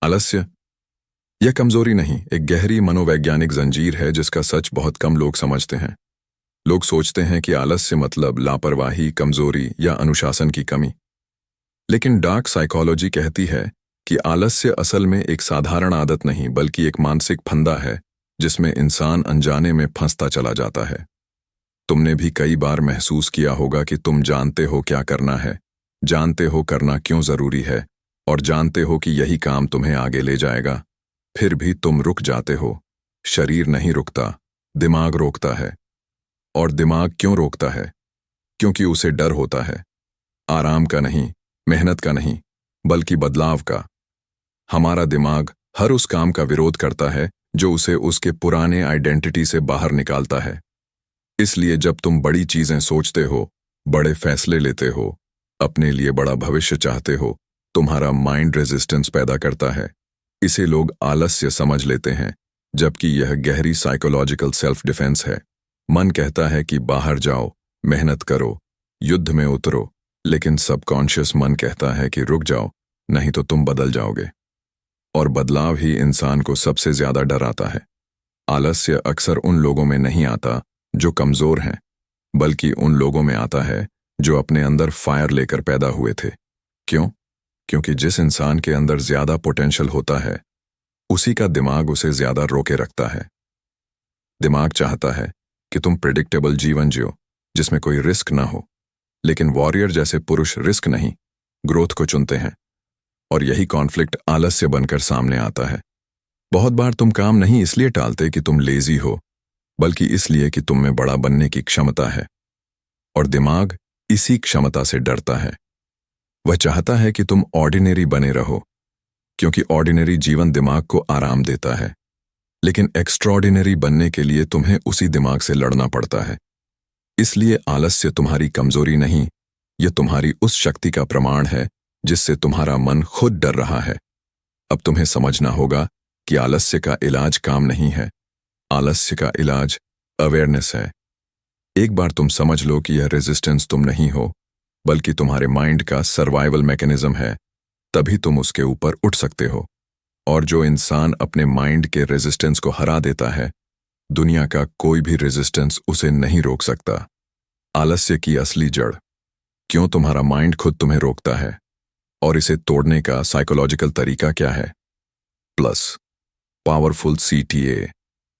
आलस्य यह कमजोरी नहीं, एक गहरी मनोवैज्ञानिक जंजीर है जिसका सच बहुत कम लोग समझते हैं। लोग सोचते हैं कि आलस्य मतलब लापरवाही, कमजोरी या अनुशासन की कमी। लेकिन डार्क साइकोलॉजी कहती है कि आलस्य असल में एक साधारण आदत नहीं बल्कि एक मानसिक फंदा है जिसमें इंसान अनजाने में फंसता चला जाता है। तुमने भी कई बार महसूस किया होगा कि तुम जानते हो क्या करना है, जानते हो करना क्यों जरूरी है और जानते हो कि यही काम तुम्हें आगे ले जाएगा, फिर भी तुम रुक जाते हो। शरीर नहीं रुकता, दिमाग रोकता है। और दिमाग क्यों रोकता है? क्योंकि उसे डर होता है, आराम का नहीं, मेहनत का नहीं, बल्कि बदलाव का। हमारा दिमाग हर उस काम का विरोध करता है जो उसे उसके पुराने आइडेंटिटी से बाहर निकालता है। इसलिए जब तुम बड़ी चीजें सोचते हो, बड़े फैसले लेते हो, अपने लिए बड़ा भविष्य चाहते हो, तुम्हारा माइंड रेजिस्टेंस पैदा करता है। इसे लोग आलस्य समझ लेते हैं, जबकि यह गहरी साइकोलॉजिकल सेल्फ डिफेंस है। मन कहता है कि बाहर जाओ, मेहनत करो, युद्ध में उतरो, लेकिन सबकॉन्शियस मन कहता है कि रुक जाओ, नहीं तो तुम बदल जाओगे। और बदलाव ही इंसान को सबसे ज्यादा डराता है। आलस्य अक्सर उन लोगों में नहीं आता जो कमजोर हैं, बल्कि उन लोगों में आता है जो अपने अंदर फायर लेकर पैदा हुए थे। क्यों? क्योंकि जिस इंसान के अंदर ज्यादा पोटेंशियल होता है, उसी का दिमाग उसे ज्यादा रोके रखता है। दिमाग चाहता है कि तुम प्रेडिक्टेबल जीवन जियो जिसमें कोई रिस्क ना हो, लेकिन वॉरियर जैसे पुरुष रिस्क नहीं, ग्रोथ को चुनते हैं। और यही कॉन्फ्लिक्ट आलस्य बनकर सामने आता है। बहुत बार तुम काम नहीं इसलिए टालते कि तुम लेजी हो, बल्कि इसलिए कि तुम में बड़ा बनने की क्षमता है। और दिमाग इसी क्षमता से डरता है। वह चाहता है कि तुम ऑर्डिनरी बने रहो, क्योंकि ऑर्डिनरी जीवन दिमाग को आराम देता है। लेकिन एक्स्ट्राऑर्डिनरी बनने के लिए तुम्हें उसी दिमाग से लड़ना पड़ता है। इसलिए आलस्य तुम्हारी कमजोरी नहीं, यह तुम्हारी उस शक्ति का प्रमाण है जिससे तुम्हारा मन खुद डर रहा है। अब तुम्हें समझना होगा कि आलस्य का इलाज काम नहीं है, आलस्य का इलाज अवेयरनेस है। एक बार तुम समझ लो कि यह रेजिस्टेंस तुम नहीं हो, बल्कि तुम्हारे माइंड का सर्वाइवल मैकेनिज्म है, तभी तुम उसके ऊपर उठ सकते हो। और जो इंसान अपने माइंड के रेजिस्टेंस को हरा देता है, दुनिया का कोई भी रेजिस्टेंस उसे नहीं रोक सकता। आलस्य की असली जड़, क्यों तुम्हारा माइंड खुद तुम्हें रोकता है, और इसे तोड़ने का साइकोलॉजिकल तरीका क्या है? Plus powerful CTA।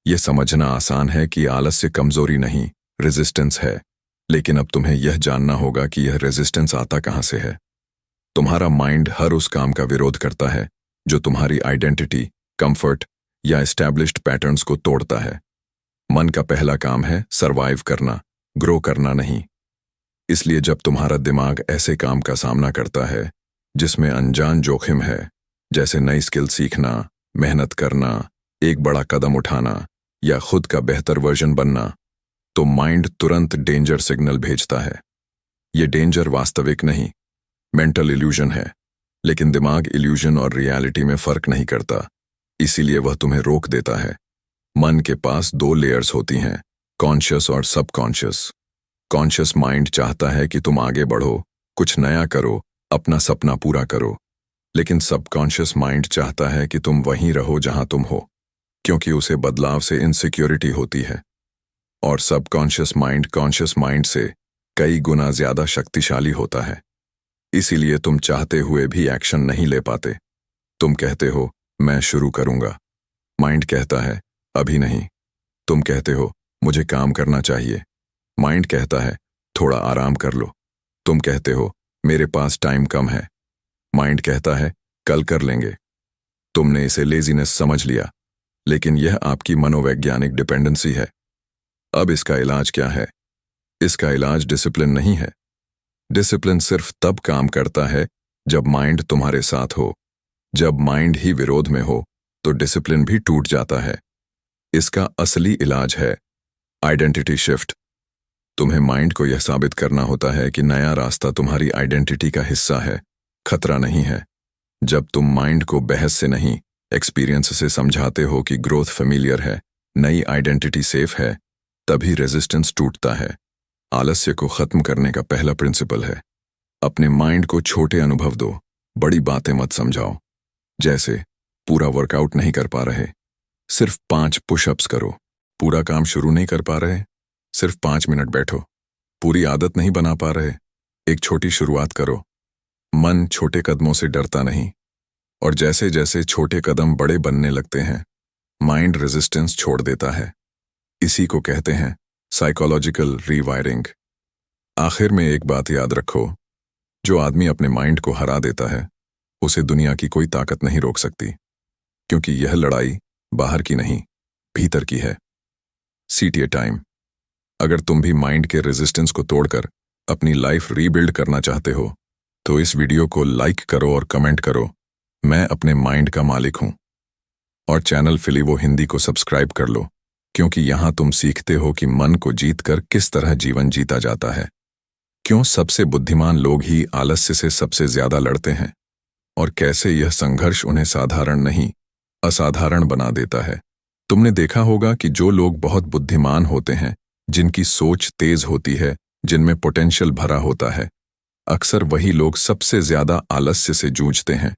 यह समझना आसान है कि आलस्य कमजोरी नहीं, रेजिस्टेंस है। लेकिन अब तुम्हें यह जानना होगा कि यह रेजिस्टेंस आता कहां से है। तुम्हारा माइंड हर उस काम का विरोध करता है जो तुम्हारी आइडेंटिटी, कंफर्ट या एस्टैब्लिश्ड पैटर्न्स को तोड़ता है। मन का पहला काम है सरवाइव करना, ग्रो करना नहीं। इसलिए जब तुम्हारा दिमाग ऐसे काम का सामना करता है जिसमें अनजान जोखिम है, जैसे नई स्किल सीखना, मेहनत करना, एक बड़ा कदम उठाना या खुद का बेहतर वर्जन बनना, तो माइंड तुरंत डेंजर सिग्नल भेजता है। ये डेंजर वास्तविक नहीं, मेंटल इल्यूजन है। लेकिन दिमाग इल्यूजन और रियलिटी में फर्क नहीं करता, इसीलिए वह तुम्हें रोक देता है। मन के पास 2 लेयर्स होती हैं, कॉन्शियस और सबकॉन्शियस। कॉन्शियस माइंड चाहता है कि तुम आगे बढ़ो, कुछ नया करो, अपना सपना पूरा करो। लेकिन सबकॉन्शियस माइंड चाहता है कि तुम वहीं रहो जहां तुम हो, क्योंकि उसे बदलाव से इनसिक्योरिटी होती है। और सबकॉन्शियस माइंड कॉन्शियस माइंड से कई गुना ज्यादा शक्तिशाली होता है। इसीलिए तुम चाहते हुए भी एक्शन नहीं ले पाते। तुम कहते हो मैं शुरू करूंगा, माइंड कहता है अभी नहीं। तुम कहते हो मुझे काम करना चाहिए, माइंड कहता है थोड़ा आराम कर लो। तुम कहते हो मेरे पास टाइम कम है, माइंड कहता है कल कर लेंगे। तुमने इसे लेजीनेस समझ लिया, लेकिन यह आपकी मनोवैज्ञानिक डिपेंडेंसी है। अब इसका इलाज क्या है? इसका इलाज डिसिप्लिन नहीं है। डिसिप्लिन सिर्फ तब काम करता है जब माइंड तुम्हारे साथ हो। जब माइंड ही विरोध में हो तो डिसिप्लिन भी टूट जाता है। इसका असली इलाज है आइडेंटिटी शिफ्ट। तुम्हें माइंड को यह साबित करना होता है कि नया रास्ता तुम्हारी आइडेंटिटी का हिस्सा है, खतरा नहीं है। जब तुम माइंड को बहस से नहीं, एक्सपीरियंस से समझाते हो कि ग्रोथ फेमिलियर है, नई आइडेंटिटी सेफ है, तभी रेजिस्टेंस टूटता है। आलस्य को खत्म करने का पहला प्रिंसिपल है, अपने माइंड को छोटे अनुभव दो, बड़ी बातें मत समझाओ। जैसे पूरा वर्कआउट नहीं कर पा रहे, सिर्फ 5 पुशअप्स करो। पूरा काम शुरू नहीं कर पा रहे, सिर्फ 5 मिनट बैठो। पूरी आदत नहीं बना पा रहे, एक छोटी शुरुआत करो। मन छोटे कदमों से डरता नहीं, और जैसे जैसे छोटे कदम बड़े बनने लगते हैं, माइंड रेजिस्टेंस छोड़ देता है। इसी को कहते हैं साइकोलॉजिकल रीवायरिंग। आखिर में एक बात याद रखो, जो आदमी अपने माइंड को हरा देता है, उसे दुनिया की कोई ताकत नहीं रोक सकती, क्योंकि यह लड़ाई बाहर की नहीं, भीतर की है। CTA time. अगर तुम भी माइंड के रेजिस्टेंस को तोड़कर अपनी लाइफ रीबिल्ड करना चाहते हो, तो इस वीडियो को लाइक करो और कमेंट करो, मैं अपने माइंड का मालिक हूं। और चैनल फिलीवो हिंदी को सब्सक्राइब कर लो, क्योंकि यहां तुम सीखते हो कि मन को जीतकर किस तरह जीवन जीता जाता है। क्यों सबसे बुद्धिमान लोग ही आलस्य से सबसे ज्यादा लड़ते हैं, और कैसे यह संघर्ष उन्हें साधारण नहीं, असाधारण बना देता है। तुमने देखा होगा कि जो लोग बहुत बुद्धिमान होते हैं, जिनकी सोच तेज होती है, जिनमें पोटेंशियल भरा होता है, अक्सर वही लोग सबसे ज्यादा आलस्य से जूझते हैं।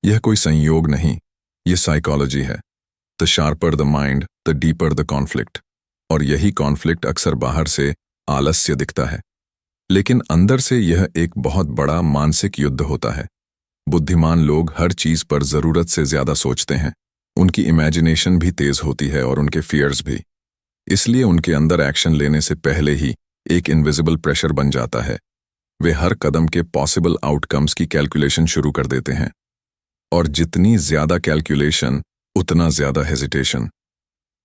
यह कोई संयोग नहीं, यह साइकोलॉजी है। The sharper the mind, the deeper the conflict. और यही कॉन्फ्लिक्ट अक्सर बाहर से आलस्य दिखता है, लेकिन अंदर से यह एक बहुत बड़ा मानसिक युद्ध होता है। बुद्धिमान लोग हर चीज पर जरूरत से ज्यादा सोचते हैं, उनकी इमेजिनेशन भी तेज होती है और उनके फियर्स भी। इसलिए उनके अंदर एक्शन लेने से पहले ही एक इनविजिबल प्रेशर बन जाता है। वे हर कदम के पॉसिबल आउटकम्स की कैलकुलेशन शुरू कर देते हैं, और जितनी ज्यादा कैलकुलेशन उतना ज्यादा हेजिटेशन।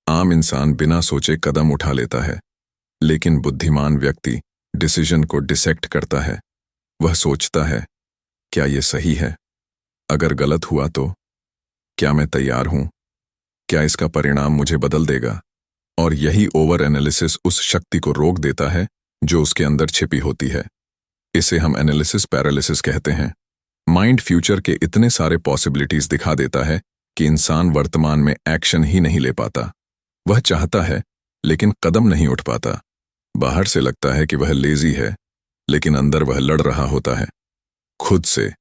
आम इंसान बिना सोचे कदम उठा लेता है, लेकिन बुद्धिमान व्यक्ति डिसीजन को डिसेक्ट करता है। वह सोचता है, क्या यह सही है? अगर गलत हुआ तो? क्या मैं तैयार हूं? क्या इसका परिणाम मुझे बदल देगा? और यही ओवर एनालिसिस उस शक्ति को रोक देता है जो उसके अंदर छिपी होती है। इसे हम एनालिसिस पैरालिसिस कहते हैं। माइंड फ्यूचर के इतने सारे पॉसिबिलिटीज दिखा देता है कि इंसान वर्तमान में एक्शन ही नहीं ले पाता। वह चाहता है, लेकिन कदम नहीं उठ पाता। बाहर से लगता है कि वह लेजी है, लेकिन अंदर वह लड़ रहा होता है, खुद से,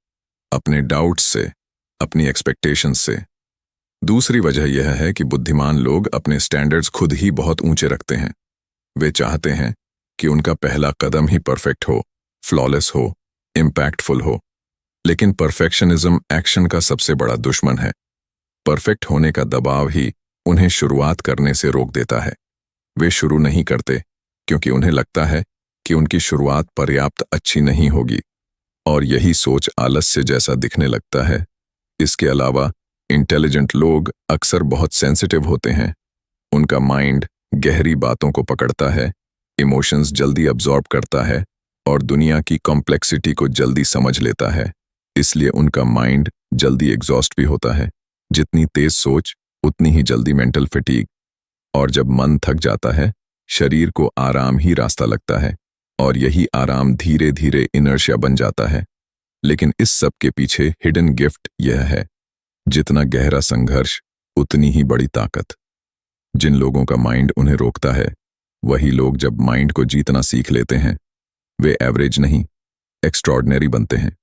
अपने डाउट्स से, अपनी एक्सपेक्टेशंस से। दूसरी वजह यह है कि बुद्धिमान लोग अपने स्टैंडर्ड्स खुद ही बहुत ऊंचे रखते हैं। वे चाहते हैं कि उनका पहला कदम ही परफेक्ट हो, फ्लॉलेस हो, इम्पैक्टफुल हो। लेकिन परफेक्शनिज्म एक्शन का सबसे बड़ा दुश्मन है। परफेक्ट होने का दबाव ही उन्हें शुरुआत करने से रोक देता है। वे शुरू नहीं करते क्योंकि उन्हें लगता है कि उनकी शुरुआत पर्याप्त अच्छी नहीं होगी, और यही सोच आलस्य जैसा दिखने लगता है। इसके अलावा इंटेलिजेंट लोग अक्सर बहुत सेंसिटिव होते हैं। उनका माइंड गहरी बातों को पकड़ता है, इमोशंस जल्दी अब्जॉर्ब करता है, और दुनिया की कॉम्प्लेक्सिटी को जल्दी समझ लेता है। इसलिए उनका माइंड जल्दी एग्जॉस्ट भी होता है। जितनी तेज सोच, उतनी ही जल्दी मेंटल फटीग। और जब मन थक जाता है, शरीर को आराम ही रास्ता लगता है, और यही आराम धीरे धीरे इनर्शिया बन जाता है। लेकिन इस सब के पीछे हिडन गिफ्ट यह है, जितना गहरा संघर्ष उतनी ही बड़ी ताकत। जिन लोगों का माइंड उन्हें रोकता है, वही लोग जब माइंड को जीतना सीख लेते हैं, वे एवरेज नहीं, एक्स्ट्रॉर्डिनरी बनते हैं।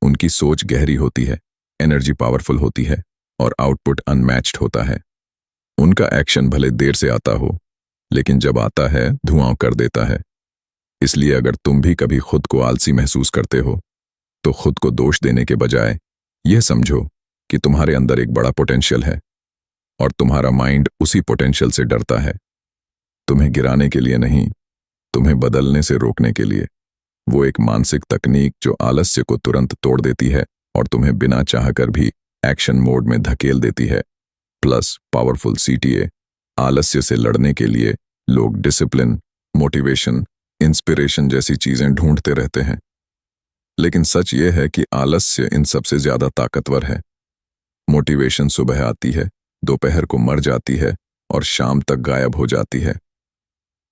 उनकी सोच गहरी होती है, एनर्जी पावरफुल होती है, और आउटपुट अनमैच्ड होता है। उनका एक्शन भले देर से आता हो, लेकिन जब आता है धुआं कर देता है। इसलिए अगर तुम भी कभी खुद को आलसी महसूस करते हो, तो खुद को दोष देने के बजाय यह समझो कि तुम्हारे अंदर एक बड़ा पोटेंशियल है, और तुम्हारा माइंड उसी पोटेंशियल से डरता है। तुम्हें गिराने के लिए नहीं, तुम्हें बदलने से रोकने के लिए। वो एक मानसिक तकनीक जो आलस्य को तुरंत तोड़ देती है और तुम्हें बिना चाहकर भी एक्शन मोड में धकेल देती है। Plus powerful CTA. आलस्य से लड़ने के लिए लोग डिसिप्लिन, मोटिवेशन, इंस्पिरेशन जैसी चीजें ढूंढते रहते हैं, लेकिन सच यह है कि आलस्य इन सबसे ज्यादा ताकतवर है। मोटिवेशन सुबह आती है, दोपहर को मर जाती है, और शाम तक गायब हो जाती है।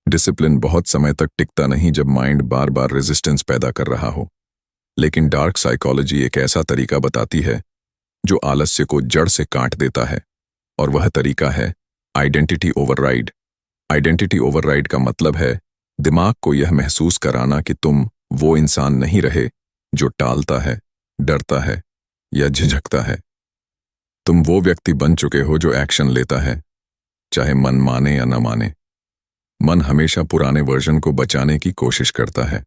डिसिप्लिन बहुत समय तक टिकता नहीं जब माइंड बार बार रेजिस्टेंस पैदा कर रहा हो। लेकिन डार्क साइकोलॉजी एक ऐसा तरीका बताती है जो आलस्य को जड़ से काट देता है, और वह तरीका है आइडेंटिटी ओवरराइड। आइडेंटिटी ओवरराइड का मतलब है दिमाग को यह महसूस कराना कि तुम वो इंसान नहीं रहे जो टालता है, डरता है या झिझकता है। तुम वो व्यक्ति बन चुके हो जो एक्शन लेता है, चाहे मन माने या न माने। मन हमेशा पुराने वर्जन को बचाने की कोशिश करता है,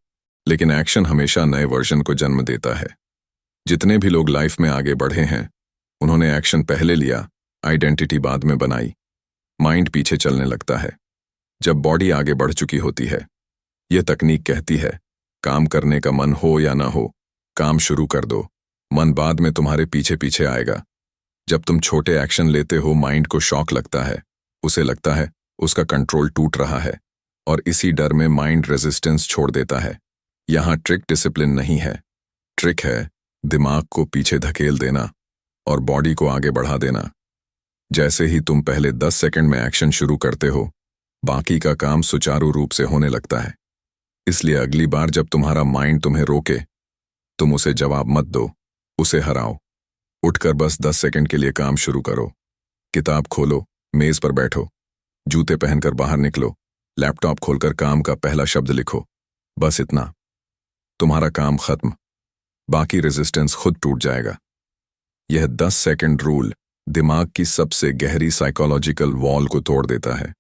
लेकिन एक्शन हमेशा नए वर्जन को जन्म देता है। जितने भी लोग लाइफ में आगे बढ़े हैं, उन्होंने एक्शन पहले लिया, आइडेंटिटी बाद में बनाई। माइंड पीछे चलने लगता है जब बॉडी आगे बढ़ चुकी होती है। यह तकनीक कहती है, काम करने का मन हो या ना हो, काम शुरू कर दो, मन बाद में तुम्हारे पीछे पीछे आएगा। जब तुम छोटे एक्शन लेते हो, माइंड को शॉक लगता है, उसे लगता है उसका कंट्रोल टूट रहा है, और इसी डर में माइंड रेजिस्टेंस छोड़ देता है। यहां ट्रिक डिसिप्लिन नहीं है, ट्रिक है दिमाग को पीछे धकेल देना और बॉडी को आगे बढ़ा देना। जैसे ही तुम पहले 10 सेकंड में एक्शन शुरू करते हो, बाकी का काम सुचारू रूप से होने लगता है। इसलिए अगली बार जब तुम्हारा माइंड तुम्हें रोके, तुम उसे जवाब मत दो, उसे हराओ। उठकर बस 10 सेकंड के लिए काम शुरू करो। किताब खोलो, मेज पर बैठो, जूते पहनकर बाहर निकलो, लैपटॉप खोलकर काम का पहला शब्द लिखो। बस इतना, तुम्हारा काम खत्म, बाकी रेजिस्टेंस खुद टूट जाएगा। यह 10 सेकंड रूल दिमाग की सबसे गहरी साइकोलॉजिकल वॉल को तोड़ देता है,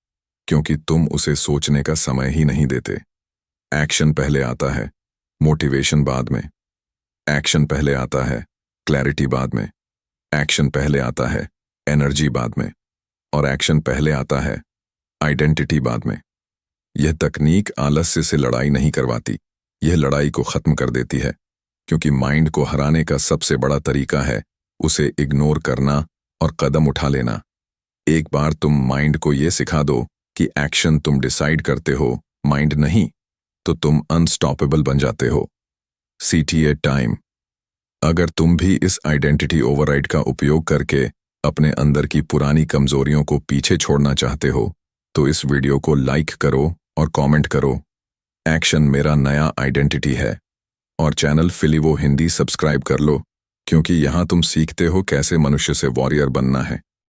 क्योंकि तुम उसे सोचने का समय ही नहीं देते। एक्शन पहले आता है, मोटिवेशन बाद में। एक्शन पहले आता है, क्लैरिटी बाद में। एक्शन पहले आता है, एनर्जी बाद में। और एक्शन पहले आता है, आइडेंटिटी बाद में। यह तकनीक आलस्य से लड़ाई नहीं करवाती, यह लड़ाई को खत्म कर देती है, क्योंकि माइंड को हराने का सबसे बड़ा तरीका है उसे इग्नोर करना और कदम उठा लेना। एक बार तुम माइंड को यह सिखा दो कि एक्शन तुम डिसाइड करते हो, माइंड नहीं, तो तुम अनस्टॉपेबल बन जाते हो। CTA time. अगर तुम भी इस आइडेंटिटी ओवरराइड का उपयोग करके अपने अंदर की पुरानी कमजोरियों को पीछे छोड़ना चाहते हो, तो इस वीडियो को लाइक करो और कमेंट करो, एक्शन मेरा नया आइडेंटिटी है। और चैनल फिलीवो हिंदी सब्सक्राइब कर लो, क्योंकि यहाँ तुम सीखते हो कैसे मनुष्य से वॉरियर बनना है।